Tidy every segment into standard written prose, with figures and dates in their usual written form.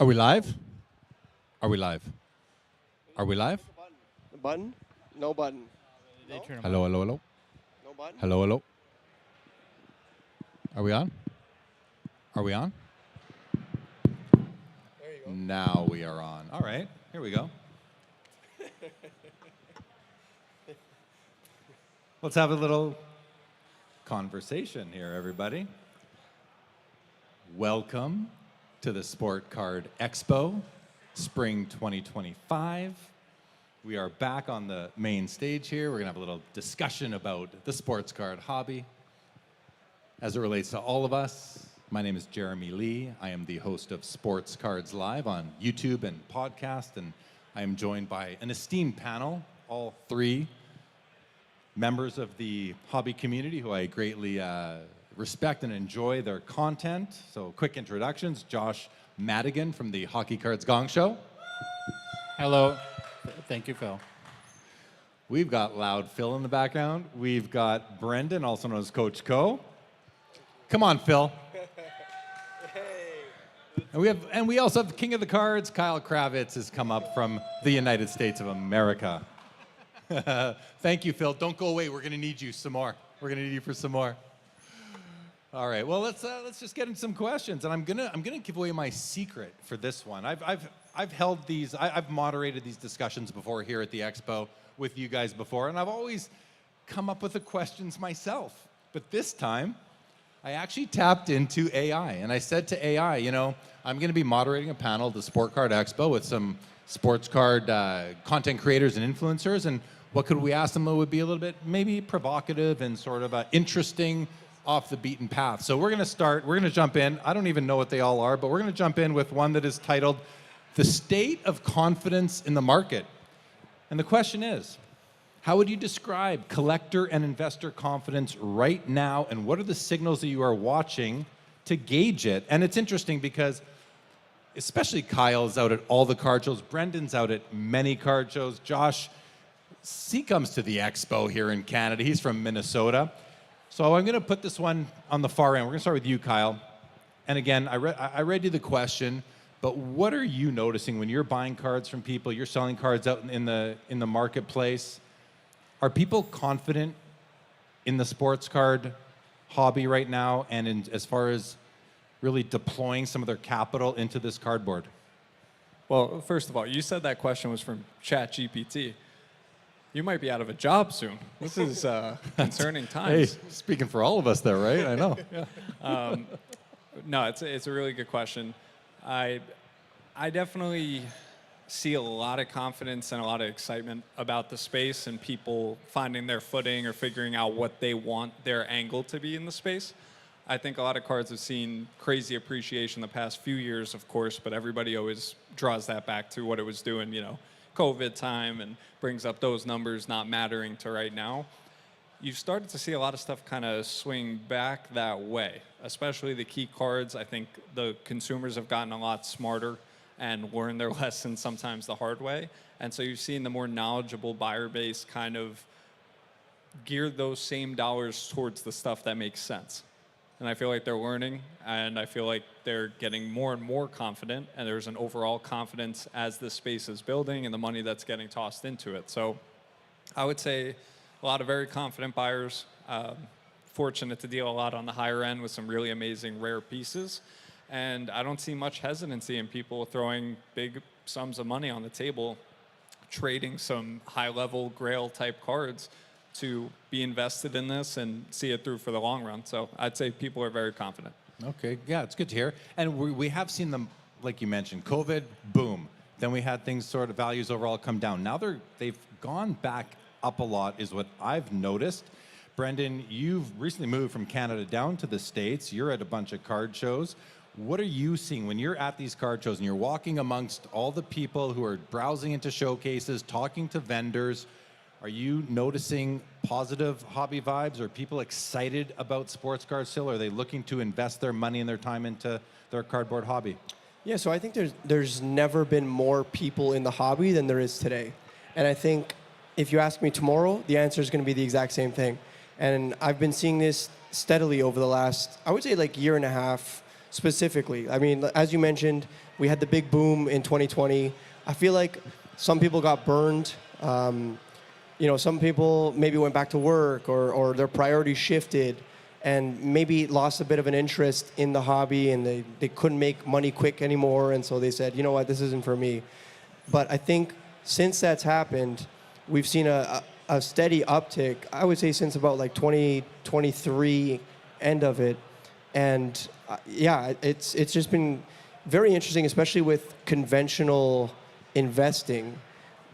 we live? Are we live? Are we live? The button? No button. No? Hello, hello, hello. No button? Hello, hello. Are we on? Are we on? There you go. Now we are on. All right, here we go. Let's have a little conversation here, everybody. Welcome to the Sport Card Expo, Spring 2025. We are back on the main stage here. We're going to have a little discussion about the sports card hobby as it relates to all of us. My name is Jeremy Lee. I am the host of Sports Cards Live on YouTube and podcast, and I am joined by an esteemed panel, all three members of the hobby community who I greatly respect and enjoy their content. So quick introductions: Josh Madigan from the Hockey Cards Gong Show. Hello. Thank you, Phil. We've got Loud Phil in the background. We've got Brendan, also known as Coach Co. Come on, Phil. And we also have King of the Cards. Kyle Kravitz has come up from the United States of America. Thank you, Phil. Don't go away. We're going to need you some more. We're going to need you for some more. All right. Well, let's just get into some questions, and I'm gonna give away my secret for this one. I've held these. I've moderated these discussions before here at the Expo with you guys before, and I've always come up with the questions myself. But this time, I actually tapped into AI, and I said to AI, you know, I'm going to be moderating a panel at the Sport Card Expo with some sports card content creators and influencers, and what could we ask them that would be a little bit maybe provocative and sort of interesting, off the beaten path. So we're going to jump in. I don't even know what they all are, but we're going to jump in with one that is titled "The State of Confidence in the Market." And the question is, how would you describe collector and investor confidence right now, and what are the signals that you are watching to gauge it? And it's interesting because especially Kyle's out at all the card shows, Brendan's out at many card shows, Josh, he comes to the Expo here in Canada. He's from Minnesota. So I'm going to put this one on the far end. We're going to start with you, Kyle. And again, I read you the question, but what are you noticing when you're buying cards from people, you're selling cards out in the marketplace? Are people confident in the sports card hobby right now, and as far as really deploying some of their capital into this cardboard? Well, first of all, you said that question was from ChatGPT. You might be out of a job soon. This is concerning times. Hey, speaking for all of us there, right? I know. No, it's a really good question. I definitely see a lot of confidence and a lot of excitement about the space and people finding their footing or figuring out what they want their angle to be in the space. I think a lot of cards have seen crazy appreciation the past few years, of course, but everybody always draws that back to what it was doing, COVID time, and brings up those numbers not mattering to right now. You've started to see a lot of stuff kind of swing back that way, especially the key cards. I think the consumers have gotten a lot smarter and learned their lessons sometimes the hard way. And so you've seen the more knowledgeable buyer base kind of gear those same dollars towards the stuff that makes sense. And I feel like they're learning, and I feel like they're getting more and more confident, and there's an overall confidence as this space is building and the money that's getting tossed into it. So I would say a lot of very confident buyers, fortunate to deal a lot on the higher end with some really amazing rare pieces. And I don't see much hesitancy in people throwing big sums of money on the table, trading some high-level grail-type cards to be invested in this and see it through for the long run. So I'd say people are very confident. Okay, yeah, it's good to hear. And we have seen them, like you mentioned, COVID, boom. Then we had things sort of values overall come down. Now they've gone back up a lot is what I've noticed. Brendan, you've recently moved from Canada down to the States. You're at a bunch of card shows. What are you seeing when you're at these card shows and you're walking amongst all the people who are browsing into showcases, talking to vendors? Are you noticing positive hobby vibes? Are people excited about sports cards still? Are they looking to invest their money and their time into their cardboard hobby? Yeah, so I think there's never been more people in the hobby than there is today. And I think if you ask me tomorrow, the answer is going to be the exact same thing. And I've been seeing this steadily over the last, I would say, like year and a half specifically. I mean, as you mentioned, We had the big boom in 2020. I feel like some people got burned. Some people maybe went back to work or their priorities shifted and maybe lost a bit of an interest in the hobby and they couldn't make money quick anymore. And so they said, you know what, this isn't for me. But I think since that's happened, we've seen a steady uptick, I would say since about like 2023 end of it. And it's just been very interesting, especially with conventional investing.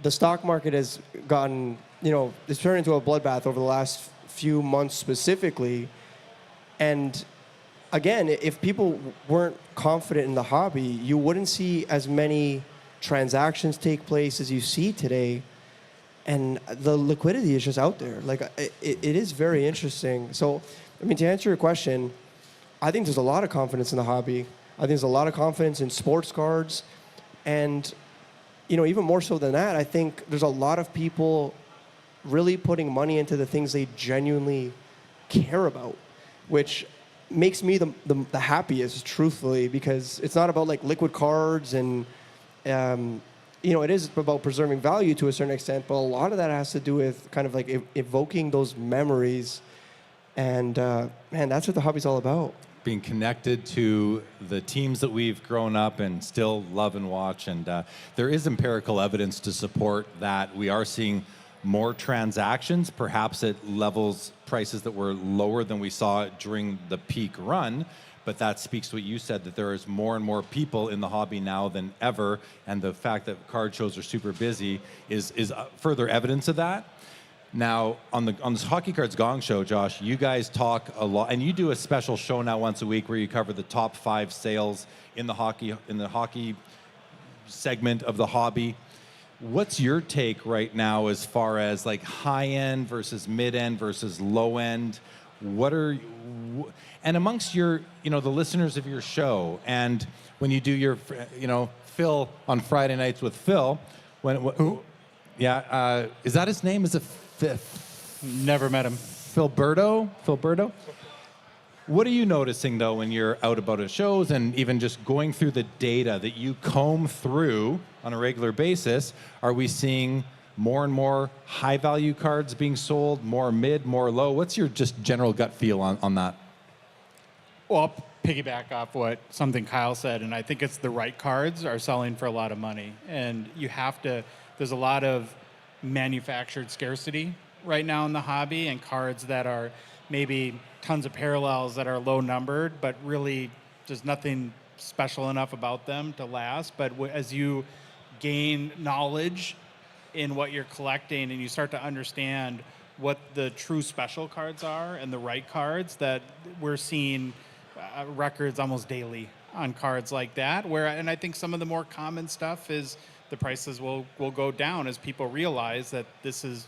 The stock market has gotten, it's turned into a bloodbath over the last few months specifically. And again, if people weren't confident in the hobby, you wouldn't see as many transactions take place as you see today. And the liquidity is just out there. Like, it is very interesting. So, to answer your question, I think there's a lot of confidence in the hobby. I think there's a lot of confidence in sports cards. And, even more so than that, I think there's a lot of people really putting money into the things they genuinely care about, which makes me the happiest, truthfully, because it's not about like liquid cards and, it is about preserving value to a certain extent, but a lot of that has to do with kind of like evoking those memories. And man, that's what the hobby's all about. Being connected to the teams that we've grown up and still love and watch. And there is empirical evidence to support that. We are seeing more transactions, perhaps at prices that were lower than we saw during the peak run. But that speaks to what you said, that there is more and more people in the hobby now than ever. And the fact that card shows are super busy is further evidence of that. Now, on this Hockey Cards Gong show, Josh, you guys talk a lot, and you do a special show now once a week where you cover the top 5 sales in the hockey segment of the hobby. What's your take right now as far as like high end versus mid end versus low end? And amongst your, the listeners of your show, and when you do your, Phil on Friday nights with Phil, Who? Yeah, is that his name? Is it Never met him. Philberto? What are you noticing though when you're out about at shows and even just going through the data that you comb through on a regular basis? Are we seeing more and more high value cards being sold, more mid, more low? What's your just general gut feel on that? Well, I'll piggyback off something Kyle said, and I think it's the right cards are selling for a lot of money. And there's a lot of manufactured scarcity right now in the hobby, and cards that are maybe tons of parallels that are low numbered, but really there's nothing special enough about them to last. But as you gain knowledge in what you're collecting and you start to understand what the true special cards are and the right cards, that we're seeing records almost daily on cards like that, and I think some of the more common stuff is the prices will go down as people realize that this is,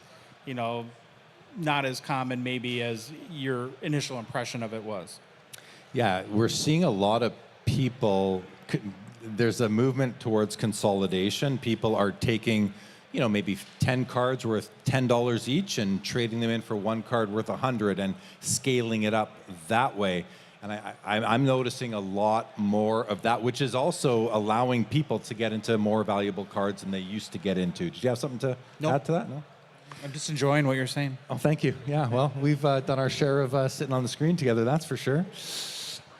not as common maybe as your initial impression of it was. Yeah, we're seeing a lot of people, there's a movement towards consolidation. People are taking, maybe 10 cards worth $10 each and trading them in for one card worth $100 and scaling it up that way. And I'm noticing a lot more of that, which is also allowing people to get into more valuable cards than they used to get into. Did you have something to add to that? No? I'm just enjoying what you're saying. Oh, thank you. Yeah, well, we've done our share of sitting on the screen together, that's for sure.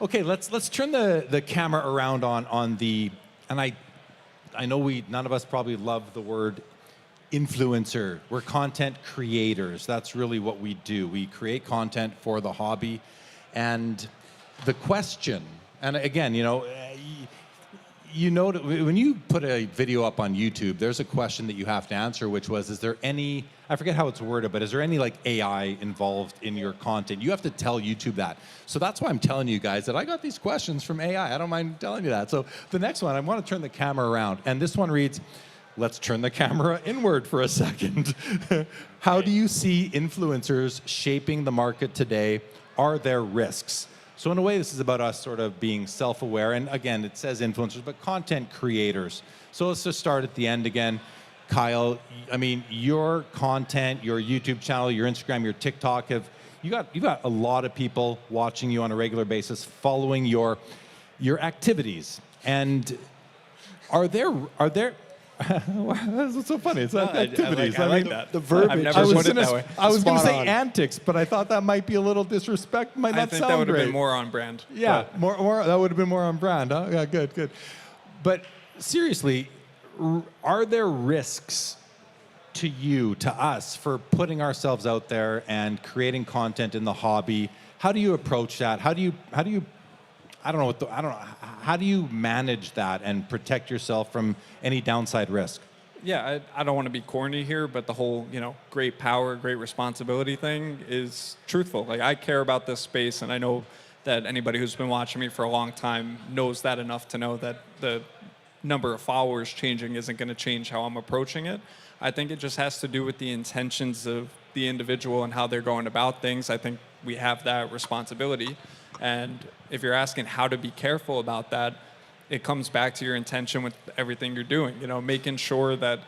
Okay, let's turn the camera around on the, and I know none of us probably love the word influencer. We're content creators. That's really what we do. We create content for the hobby. And the question, and again, when you put a video up on YouTube, there's a question that you have to answer, which was, is there any, I forget how it's worded, but is there any like AI involved in your content? You have to tell YouTube that. So that's why I'm telling you guys that I got these questions from AI. I don't mind telling you that. So the next one, I want to turn the camera around. And this one reads, let's turn the camera inward for a second. How do you see influencers shaping the market today? Are there risks? So in a way, this is about us sort of being self-aware. And again, it says influencers, but content creators. So let's just start at the end again. Kyle, your content, your YouTube channel, your Instagram, your TikTok, you've got a lot of people watching you on a regular basis, following your activities. And Are there? That's so funny. It's not activities. I like that. the verbiage. I've I never was put it that way. going to Spot say on. antics, but I thought that might be a little disrespect. Might I not think sound that would have great. been more on brand. Yeah, but- more. That would have been more on brand. Huh? Yeah, good. But seriously, are there risks to you, to us, for putting ourselves out there and creating content in the hobby? How do you approach that? How do you? I don't know. How do you manage that and protect yourself from any downside risk? Yeah, I don't want to be corny here, but the whole, great power, great responsibility thing is truthful. Like, I care about this space, and I know that anybody who's been watching me for a long time knows that enough to know that the number of followers changing isn't going to change how I'm approaching it. I think it just has to do with the intentions of the individual and how they're going about things. I think we have that responsibility. And if you're asking how to be careful about that, it comes back to your intention with everything you're doing. Making sure that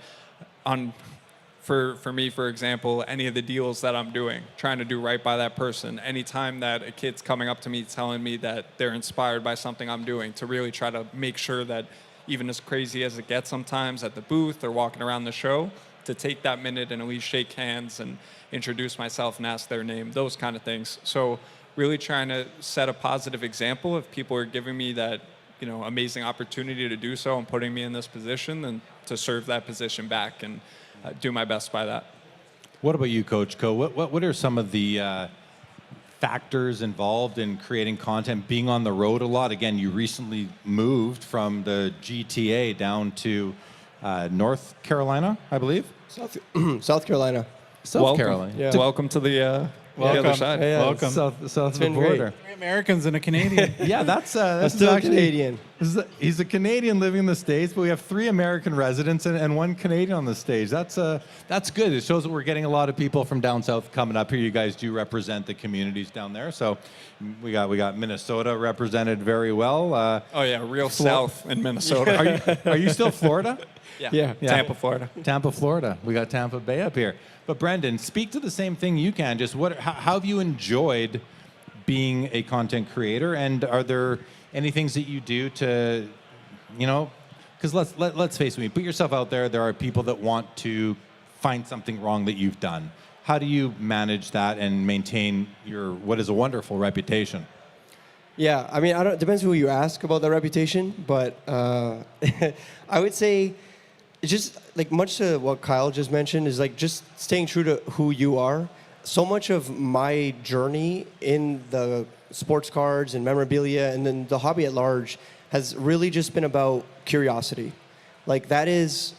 for me, for example, any of the deals that I'm doing, trying to do right by that person. Anytime that a kid's coming up to me telling me that they're inspired by something I'm doing, to really try to make sure that, even as crazy as it gets sometimes at the booth or walking around the show, to take that minute and at least shake hands and introduce myself and ask their name, those kind of things. So really trying to set a positive example. If people are giving me that, amazing opportunity to do so and putting me in this position, then to serve that position back and do my best by that. What about you, Coach Co? What are some of the factors involved in creating content, being on the road a lot? Again, you recently moved from the GTA down to North Carolina, I believe. South Carolina. South Carolina. Yeah. Welcome to the other Welcome. side. Yeah, Welcome. South of the been great. border. 3 Americans and a Canadian. Yeah, that's Still Canadian. He's a Canadian living in the States, but we have 3 American residents and 1 Canadian on the stage. That's good. It shows that we're getting a lot of people from down south coming up here. You guys do represent the communities down there. So we got Minnesota represented very well. Oh yeah, real south in Minnesota. Are you still Florida? Yeah. Tampa, Florida. Tampa, Florida. We got Tampa Bay up here. But Brendan, speak to the same thing you can. Just how have you enjoyed being a content creator, and are there any things that you do to, because let's face it, when you put yourself out there, there are people that want to find something wrong that you've done. How do you manage that and maintain your what is a wonderful reputation? Yeah, I mean, it depends who you ask about the reputation, but I would say it's just like much to what Kyle just mentioned is like just staying true to who you are. So much of my journey in the sports cards and memorabilia and then the hobby at large has really just been about curiosity. Like that is,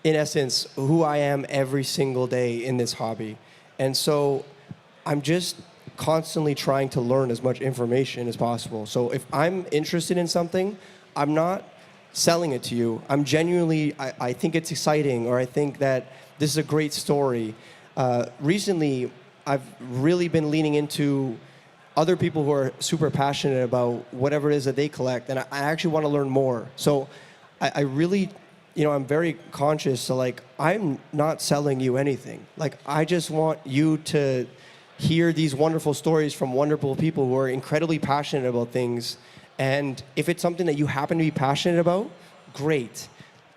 in essence, who I am every single day in this hobby. And so I'm just constantly trying to learn as much information as possible. So if I'm interested in something, I'm not selling it to you. I'm genuinely, I think it's exciting, or I think that this is a great story. Recently, I've really been leaning into other people who are super passionate about whatever it is that they collect, and I actually want to learn more. So I really, I'm very conscious. So like, I'm not selling you anything. Like, I just want you to hear these wonderful stories from wonderful people who are incredibly passionate about things. And if it's something that you happen to be passionate about, great.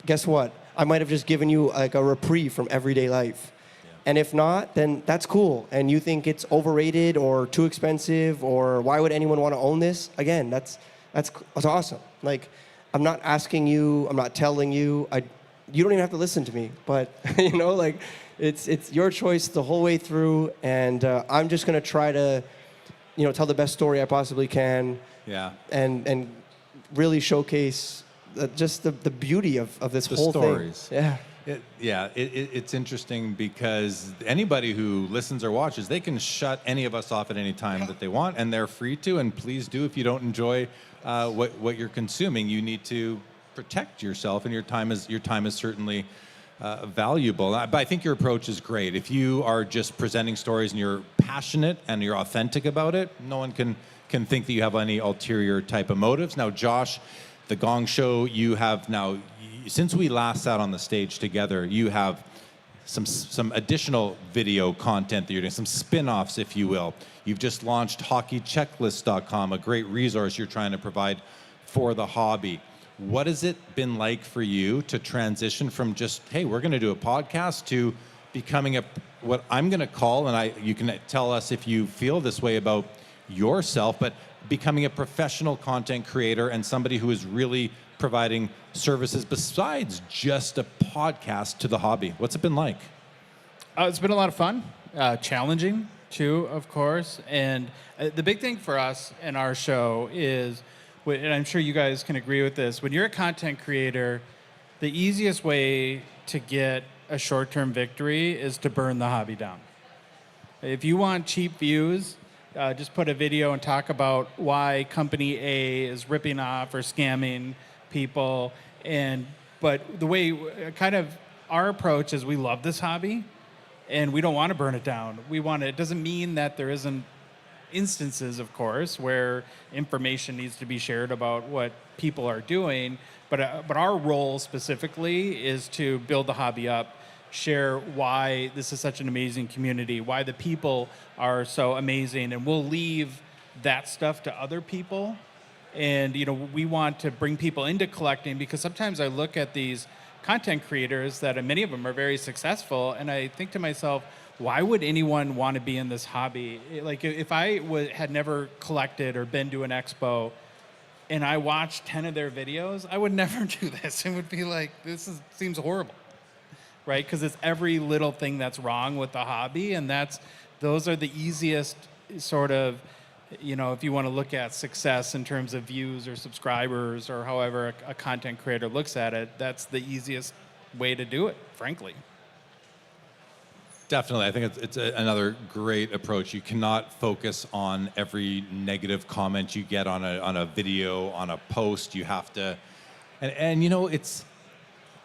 Guess what? I might have just given you like a reprieve from everyday life. Yeah. And if not, then that's cool. And you think it's overrated or too expensive, or why would anyone want to own this? Again, that's awesome. Like, I'm not asking you, I'm not telling you. You don't even have to listen to me. But like, it's your choice the whole way through. And I'm just gonna try to, tell the best story I possibly can. Yeah. And really showcase just the beauty of this whole stories. thing. Yeah. It's interesting because anybody who listens or watches, they can shut any of us off at any time that they want, and they're free to, and please do. If you don't enjoy what you're consuming, you need to protect yourself, and your time is certainly valuable. But I think your approach is great. If you are just presenting stories and you're passionate and you're authentic about it, no one can think that you have any ulterior type of motives. Now, Josh, the Gong Show, you have now, since we last sat on the stage together, you have some additional video content that you're doing, some spin-offs, if you will. You've just launched hockeychecklist.com, a great resource you're trying to provide for the hobby. What has it been like for you to transition from just, hey, we're going to do a podcast, to becoming what I'm going to call, and you can tell us if you feel this way about yourself, but becoming a professional content creator and somebody who is really providing services besides just a podcast to the hobby? What's it been like? It's been a lot of fun, challenging too, of course. And the big thing for us in our show is, and I'm sure you guys can agree with this, when you're a content creator, the easiest way to get a short-term victory is to burn the hobby down. If you want cheap views, just put a video and talk about why company A is ripping off or scamming people. But the way, kind of our approach is, we love this hobby and we don't want to burn it down. It doesn't mean that there isn't instances, of course, where information needs to be shared about what people are doing. But our role specifically is to build the hobby up, share why this is such an amazing community, why the people are so amazing, and we'll leave that stuff to other people. And we want to bring people into collecting, because sometimes I look at these content creators that many of them are very successful, and I think to myself, why would anyone want to be in this hobby? Like, if I had never collected or been to an expo and I watched 10 of their videos, I would never do this. It would be like, seems horrible, right? Because it's every little thing that's wrong with the hobby, and those are the easiest sort of, if you want to look at success in terms of views or subscribers or however a content creator looks at it, that's the easiest way to do it, frankly. Definitely. I think it's another great approach. You cannot focus on every negative comment you get on a video, on a post. You have to, and it's,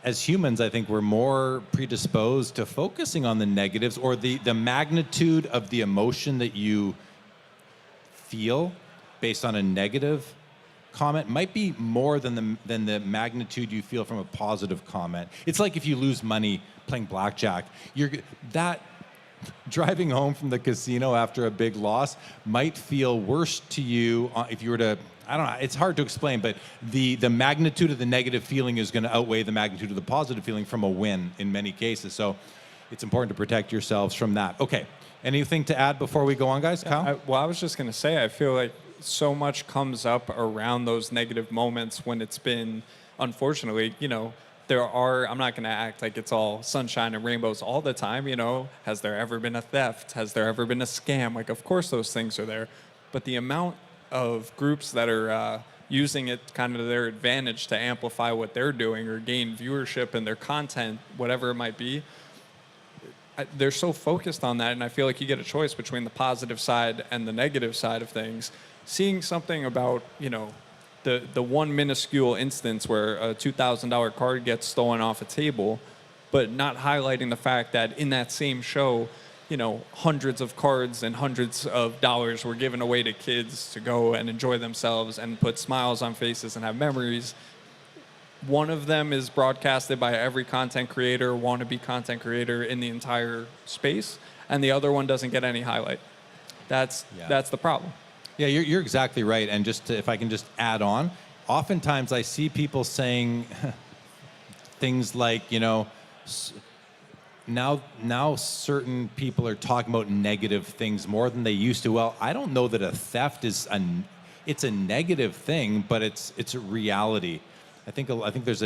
as humans, I think we're more predisposed to focusing on the negatives, or the magnitude of the emotion that you feel based on a negative comment might be more than the magnitude you feel from a positive comment. It's like if you lose money playing blackjack, that driving home from the casino after a big loss might feel worse to you if you were to, I don't know, it's hard to explain, but the magnitude of the negative feeling is going to outweigh the magnitude of the positive feeling from a win in many cases. So it's important to protect yourselves from that. Okay, anything to add before we go on, guys? Kyle? I was just going to say, I feel like so much comes up around those negative moments when it's been, unfortunately, I'm not going to act like it's all sunshine and rainbows all the time, Has there ever been a theft? Has there ever been a scam? Like, of course those things are there. But the amount of groups that are using it kind of to their advantage to amplify what they're doing or gain viewership in their content, whatever it might be, they're so focused on that. And I feel like you get a choice between the positive side and the negative side of things. Seeing something about, the one minuscule instance where a $2,000 card gets stolen off a table, but not highlighting the fact that in that same show, hundreds of cards and hundreds of dollars were given away to kids to go and enjoy themselves and put smiles on faces and have memories. One of them is broadcasted by every content creator, wannabe content creator in the entire space, and the other one doesn't get any highlight. That's the problem. Yeah, you're exactly right. And if I can just add on, oftentimes I see people saying things like, now certain people are talking about negative things more than they used to. Well, I don't know that a theft is it's a negative thing, but it's a reality. I think there's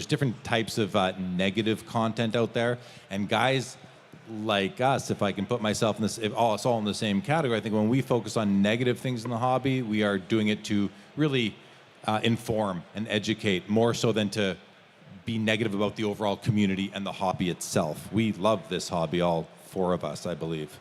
different types of negative content out there, and guys like us, if I can put myself in this, it's all in the same category. I think when we focus on negative things in the hobby, we are doing it to really inform and educate more so than to be negative about the overall community and the hobby itself. We love this hobby, all four of us, I believe.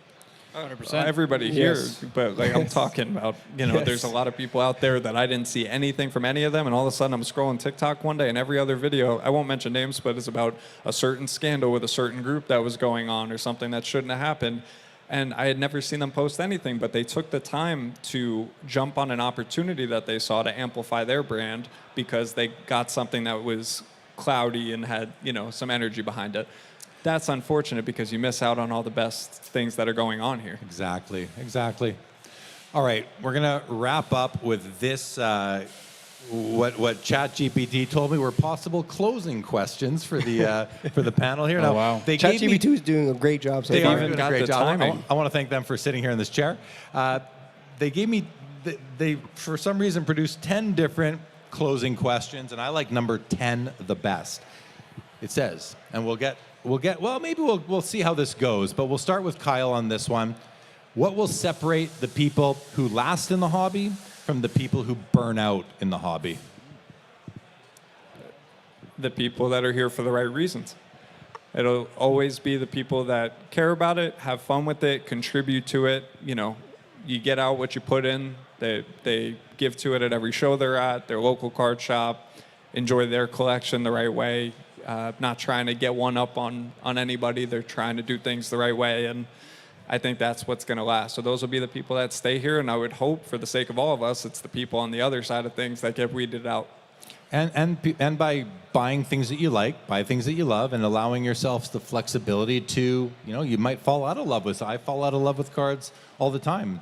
100%. Everybody here, Yes. but like I'm talking about, Yes. there's a lot of people out there that I didn't see anything from any of them, and all of a sudden I'm scrolling TikTok one day, and every other video, I won't mention names, but it's about a certain scandal with a certain group that was going on or something that shouldn't have happened. And I had never seen them post anything, but they took the time to jump on an opportunity that they saw to amplify their brand because they got something that was cloudy and had, some energy behind it. That's unfortunate because you miss out on all the best things that are going on here. Exactly. All right, we're gonna wrap up with this what ChatGPT told me were possible closing questions for the panel here. Oh, wow. They gave me ChatGPT is doing a great job so They far. are even doing a got great the job. timing. I want to thank them for sitting here in this chair. They gave me, they for some reason produced 10 different closing questions, and I like number 10 the best. It says, and well, maybe we'll see how this goes, but we'll start with Kyle on this one. What will separate the people who last in the hobby from the people who burn out in the hobby? The people that are here for the right reasons. It'll always be the people that care about it, have fun with it, contribute to it. You know, you get out what you put in. They give to it at every show they're at, their local card shop, enjoy their collection the right way, not trying to get one up on anybody. They're trying to do things the right way, and I think that's what's going to last. So those will be the people that stay here, and I would hope, for the sake of all of us, it's the people on the other side of things that get weeded out. And by buying things that you like, buy things that you love, and allowing yourselves the flexibility to, you might fall out of love with. I fall out of love with cards all the time.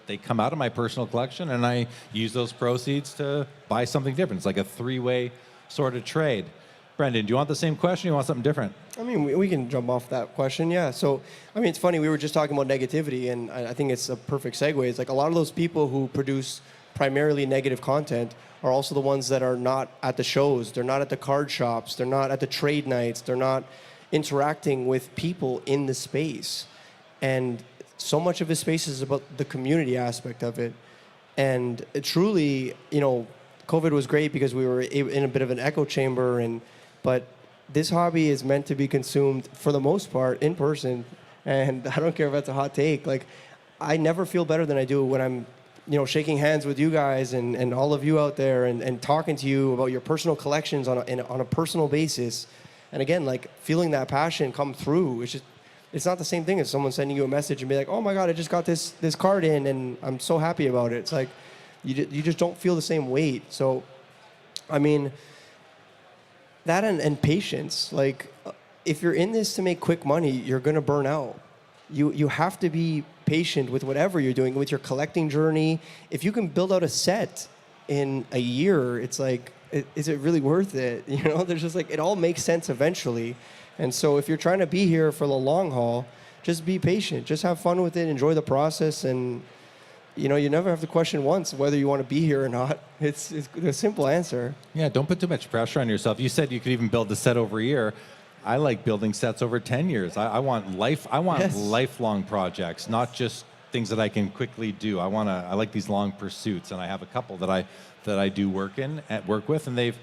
They come out of my personal collection, and I use those proceeds to buy something different. It's like a three-way sort of trade. Brendan, do you want the same question or you want something different? I mean, we can jump off that question, yeah. So, I mean, it's funny, we were just talking about negativity, and I think it's a perfect segue. It's like a lot of those people who produce primarily negative content are also the ones that are not at the shows, they're not at the card shops, they're not at the trade nights, they're not interacting with people in the space. And so much of the space is about the community aspect of it. And it truly, COVID was great because we were in a bit of an echo chamber, but this hobby is meant to be consumed for the most part in person. And I don't care if that's a hot take. Like, I never feel better than I do when I'm shaking hands with you guys and all of you out there and talking to you about your personal collections on a personal basis. And again, like, feeling that passion come through. It's not the same thing as someone sending you a message and be like, oh my God, I just got this card in and I'm so happy about it. It's like, you just don't feel the same weight. So, I mean, that and patience. Like, if you're in this to make quick money, you're going to burn out. You have to be patient with whatever you're doing, with your collecting journey. If you can build out a set in a year, it's like, is it really worth it? There's just like, it all makes sense eventually. And so if you're trying to be here for the long haul, just be patient. Just have fun with it. Enjoy the process. And, you never have to question once whether you want to be here or not. It's a simple answer. Yeah, don't put too much pressure on yourself. You said you could even build the set over a year. I like building sets over 10 years. I want Yes. lifelong projects, not just things that I can quickly do. I like these long pursuits, and I have a couple that I do work with, and they've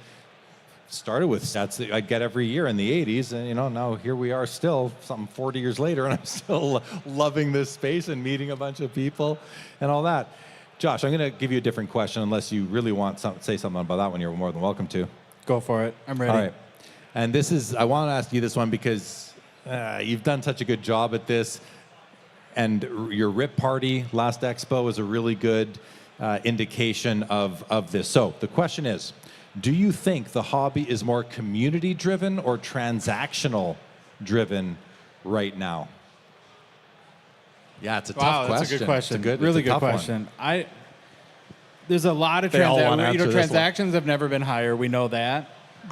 started with sets that I get every year in the 80s, and now here we are still, something 40 years later, and I'm still loving this space and meeting a bunch of people and all that. Josh, I'm going to give you a different question, unless you really want to say something about that one. You're more than welcome to. Go for it. I'm ready. All right. And I want to ask you this one because you've done such a good job at this, and your RIP party last Expo was a really good indication of this. So the question is, do you think the hobby is more community-driven or transactional-driven right now? Yeah, it's a tough question. That's a good question. It's Really a good tough one. question. There's a lot of They all wanna answer this one. transactions have never been higher. We know that,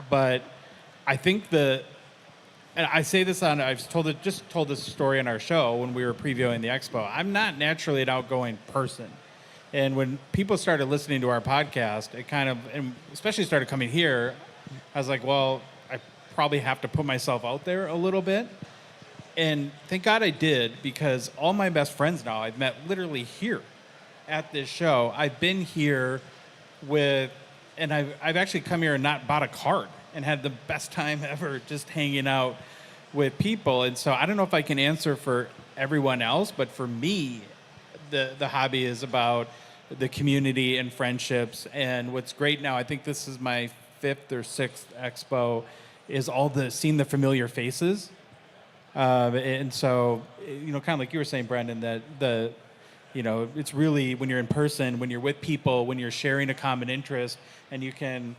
but I think and I say this I've told this story in our show when we were previewing the Expo. I'm not naturally an outgoing person. And when people started listening to our podcast, it kind of, and especially started coming here, I was like, well, I probably have to put myself out there a little bit. And thank God I did, because all my best friends now I've met literally here at this show. I've been here and I've actually come here and not bought a card and had the best time ever just hanging out with people. And so I don't know if I can answer for everyone else, but for me, the hobby is about the community and friendships. And what's great now, I think this is my 5th or 6th Expo, is seeing the familiar faces. And so, kind of like you were saying, Brendan, that it's really when you're in person, when you're with people, when you're sharing a common interest, and you can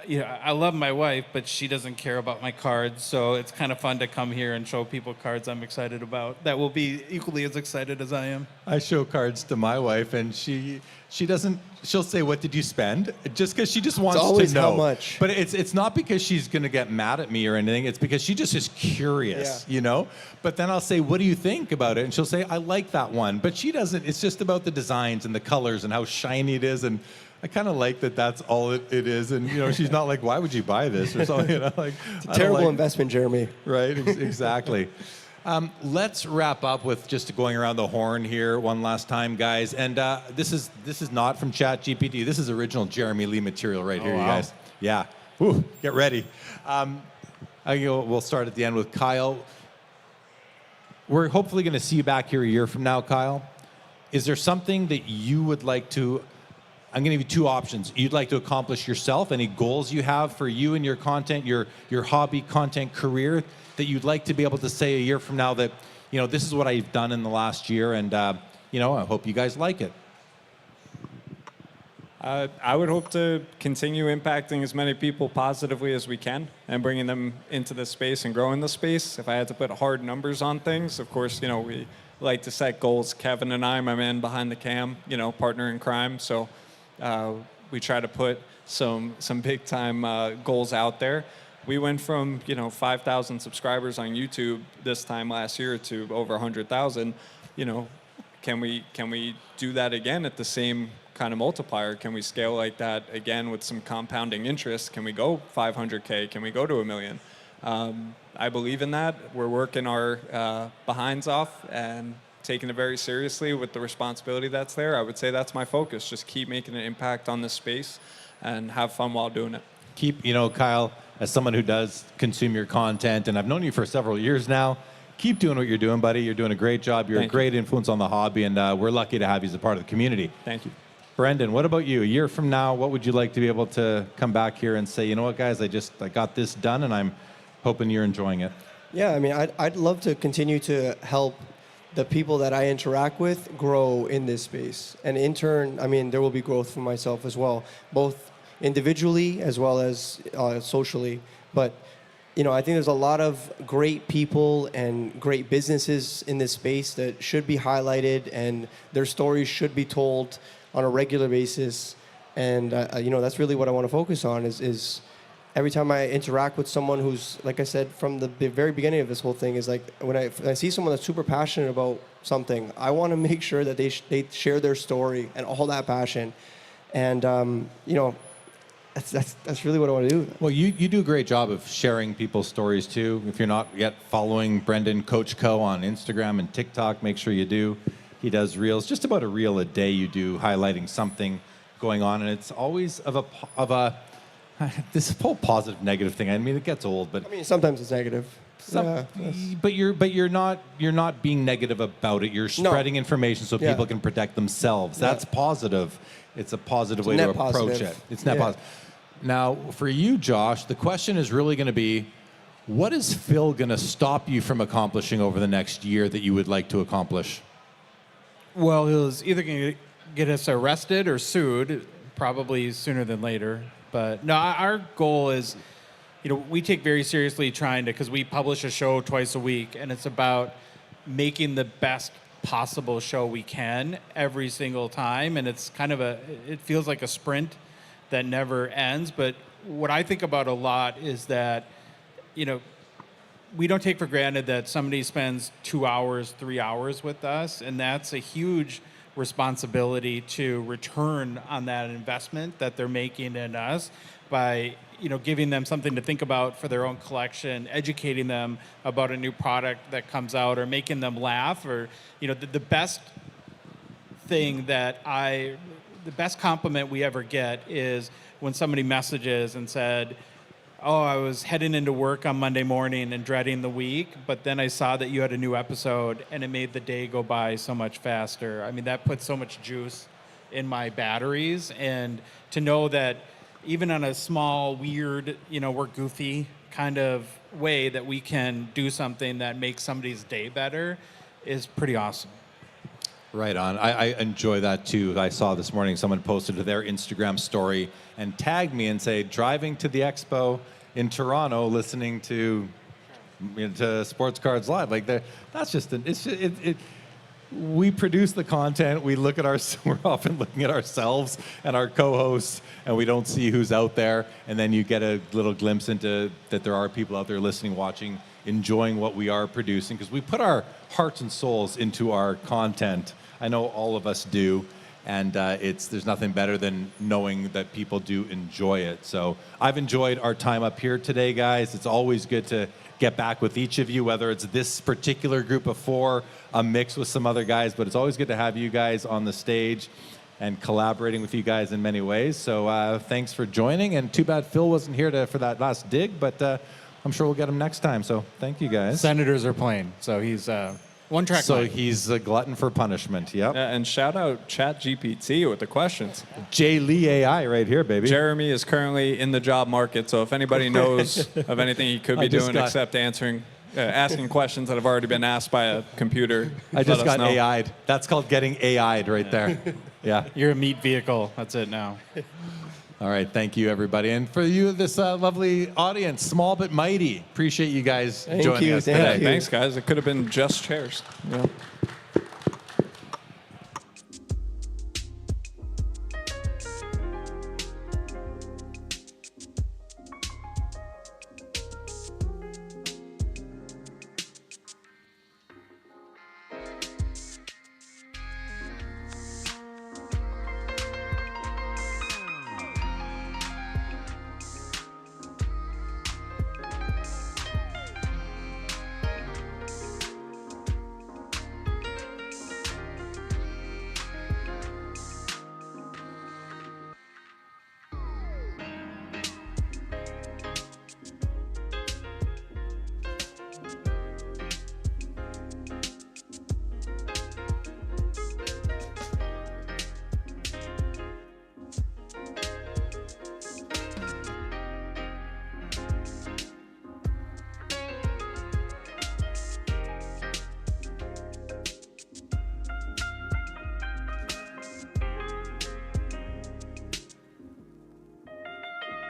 I love my wife, but she doesn't care about my cards. So it's kind of fun to come here and show people cards I'm excited about that will be equally as excited as I am. I show cards to my wife, and she doesn't. She'll say, "What did you spend?" Just because she just wants always to know. how much. But it's not because she's gonna get mad at me or anything. It's because she just is curious, Yeah. But then I'll say, "What do you think about it?" And she'll say, "I like that one." But she doesn't. It's just about the designs and the colors and how shiny it is. And I kind of like that. That's all it is. And she's not like, "Why would you buy this?" or something. Like It's a terrible investment, Jeremy. Right, exactly. Let's wrap up with just going around the horn here one last time, guys. And this is not from ChatGPT. This is original Jeremy Lee material right here, you wow. guys. Yeah. Whew, get ready. We'll start at the end with Kyle. We're hopefully going to see you back here a year from now, Kyle. Is there something that you would like to? I'm going to give you two options. You'd like to accomplish yourself, any goals you have for you and your content, your hobby content career that you'd like to be able to say a year from now that, this is what I've done in the last year, and, I hope you guys like it. I would hope to continue impacting as many people positively as we can and bringing them into the space and growing the space. If I had to put hard numbers on things, of course, we like to set goals. Kevin and I, my man behind the cam, partner in crime. So we try to put some big time goals out there. We went from 5,000 subscribers on YouTube this time last year to over 100,000. Can we do that again at the same kind of multiplier? Can we scale like that again with some compounding interest? Can we go 500K? Can we go to 1 million? I believe in that. We're working our behinds off and taking it very seriously with the responsibility that's there. I would say that's my focus. Just keep making an impact on this space and have fun while doing it. Keep, Kyle, as someone who does consume your content, and I've known you for several years now, keep doing what you're doing, buddy. You're doing a great job. You're a great influence on the hobby, and we're lucky to have you as a part of the community. Thank you. Brendan, what about you? A year from now, what would you like to be able to come back here and say, you know what, guys, I got this done, and I'm hoping you're enjoying it? Yeah, I mean, I'd love to continue to help the people that I interact with grow in this space. And in turn, I mean, there will be growth for myself as well, both individually as well as socially. But, I think there's a lot of great people and great businesses in this space that should be highlighted, and their stories should be told on a regular basis. And, that's really what I want to focus on is every time I interact with someone who's, like I said, from the very beginning of this whole thing, is like when I see someone that's super passionate about something, I want to make sure that they share their story and all that passion. And, that's really what I want to do. Well, you do a great job of sharing people's stories too. If you're not yet following Brendan Coach Co on Instagram and TikTok, make sure you do. He does reels, just about a reel a day you do, highlighting something going on, and it's always of a this whole positive negative thing. I mean, it gets old, but I mean, sometimes it's negative. but you're not being negative about it. You're spreading information so people can protect themselves. That's positive. It's a positive way to approach it. It's net positive. Now, for you, Josh, the question is really going to be, what is Phil going to stop you from accomplishing over the next year that you would like to accomplish? Well, he was either going to get us arrested or sued, probably sooner than later. But no, our goal is, we take very seriously trying to, because we publish a show twice a week, and it's about making the best possible show we can every single time. And it's kind of it feels like a sprint that never ends. But what I think about a lot is that, we don't take for granted that somebody spends 2 hours, 3 hours with us, and that's a huge responsibility to return on that investment that they're making in us by giving them something to think about for their own collection, educating them about a new product that comes out, or making them laugh, or the best thing the best compliment we ever get is when somebody messages and said, "Oh, I was heading into work on Monday morning and dreading the week, but then I saw that you had a new episode and it made the day go by so much faster." I mean, that puts so much juice in my batteries. And to know that even on a small, weird, we're goofy kind of way that we can do something that makes somebody's day better is pretty awesome. Right on. I enjoy that too. I saw this morning someone posted to their Instagram story and tagged me and say, driving to the Expo in Toronto, listening to Sports Cards Live. Like that's just we produce the content. We look at we're often looking at ourselves and our co-hosts, and we don't see who's out there. And then you get a little glimpse into that there are people out there listening, watching, enjoying what we are producing, because we put our hearts and souls into our content. I know all of us do, and there's nothing better than knowing that people do enjoy it. So I've enjoyed our time up here today, guys. It's always good to get back with each of you, whether it's this particular group of 4, a mix with some other guys, but it's always good to have you guys on the stage and collaborating with you guys in many ways. So thanks for joining, and too bad Phil wasn't here for that last dig, but I'm sure we'll get him next time. So thank you guys. Senators are playing, so he's one track. So mind. he's a glutton for punishment. Yep. Yeah, and shout out ChatGPT with the questions. Jay Lee AI right here, baby. Jeremy is currently in the job market, so if anybody knows of anything he could be doing except asking questions that have already been asked by a computer, I just got let us know. AI'd. That's called getting AI'd right there. Yeah. You're a meat vehicle. That's it now. All right. Thank you, everybody. And for you, this lovely audience, small but mighty, appreciate you guys joining us Thank today. you. Thanks, guys. It could have been just chairs. Yeah.